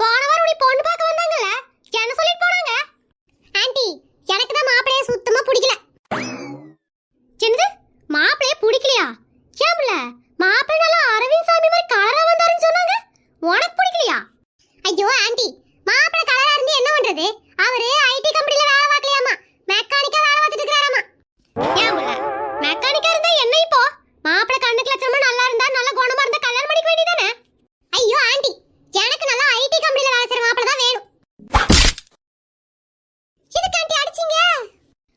போன வாரம் உன்னை பொண்ணு பார்க்க வந்தாங்கல்ல, என்ன சொல்லிட்டு போனாங்க? ஆண்டி, எனக்கு தான் மாப்பிளைய சுத்தமா பிடிக்கல. என்னது, மாப்பிளைய பிடிக்கலையா? ஏம்ல, மாப்பிளை நல்லா அரவிந்த் சாமி மாதிரி கலரா வந்தாருன்னு சொன்னாங்க, உனக்கு பிடிக்கலையா? ஐயோ ஆண்டி, மாப்பிளை கலரா இருந்து என்ன பண்றது? அவரு ஐடி கம்பெனில வேலை பார்க்கலையாமா, மெக்கானிக்கா வேலை பார்த்துட்டு இருக்காராமா. ஏம்ல, மெக்கானிக்கா இருந்தா என்ன இப்போ? மாப்பிளை கண்ணுக்கு லட்சணமா நல்லா இருந்தா, நல்ல குணமா இருந்தா கல்யாணம் பண்ணிக்க வேண்டியதானே? ஐயோ ஆண்டி, எனக்கு நல்லா ஐடி கம்பெனில வேலை செய்யற மாப்பிளை தான் வேணும். இதுக்கு ஆண்டி அடிச்சீங்க?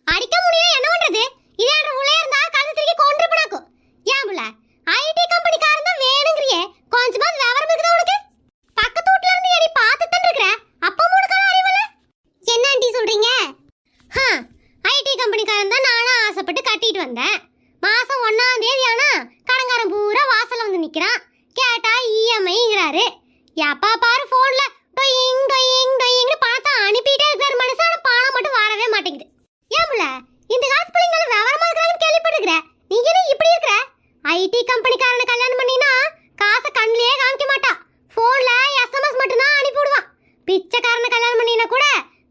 அடிக்க முடியல, என்ன பண்றது? இதே உள்ளே இருந்தா கழுத்து திருக்கி கொன்றுப்படாக்கு. ஏம்ல, ஐடி கம்பெனிக்காரன் தான் வேணுங்கறியே, கொஞ்சமாவது விவரம் இருக்குதா உனக்கு? பக்கத்து வீட்ல இருந்து ஏடி பார்த்துட்டு இருக்கற, அப்ப மூணுக்கால அறிவல. என்ன ஆண்டி சொல்றீங்க? ஐடி கம்பெனிக்காரன் தான் நானும் ஆசைப்பட்டு கட்டிட்டு வந்தேன். மாசம் 1ஆம் தேதி ஆனா கடங்காரன் பூரா வாசல்ல வந்து நிக்கிறான். கேட்டா இஎம்ஐங்கறாரு. எப்பா பாரு போன்ல டொயிங் டொயிங் டொயிங்னு பணத்தை அனுப்பிட்டே இருக்காரு மனுஷன், ஆனா பணம் மட்டும் வரவே மாட்டேங்குது. ஏம்ல, இந்த காலத்து பிள்ளைங்கள விவரமா இருக்காங்கன்னு கேள்விப்பட்டிருக்கிறேன். நீங்க என்ன இப்படி இருக்கிற? ஐடி கம்பெனிக்காரனை கல்யாணம் பண்ணினா காசை கண்ணிலேயே காமிக்க மாட்டா, போன்ல எஸ்எம்எஸ் மட்டும் தான் அனுப்பி விடுவான். பிச்சைக்காரனை கல்யாணம் பண்ணினா கூட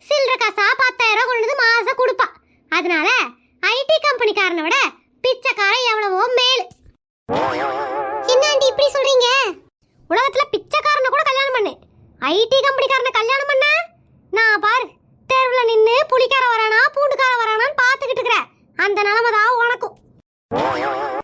சில்லற காசா 10,000 கொண்டு வந்து மாசம் கொடுப்பா. அதனால ஐடி கம்பெனிக்காரனை விட பிச்சைக்காரன் எவ்வளவோ மேல். என்ன ஆண்டி இப்படி சொல்றீங்க? உலகத்துல பிச்சைக்காரனை கூட கல்யாணம் பண்ணு, ஐடி கம்பெனிக்காரனை கல்யாணம் பண்ண நான் பாரு தேர்வுல நின்னு புலிக்கார வரானா பூண்டுக்கார வரானான்னு பாத்துக்கிட்டு இருக்கிற அந்த நிலைமை தான் உனக்கும்.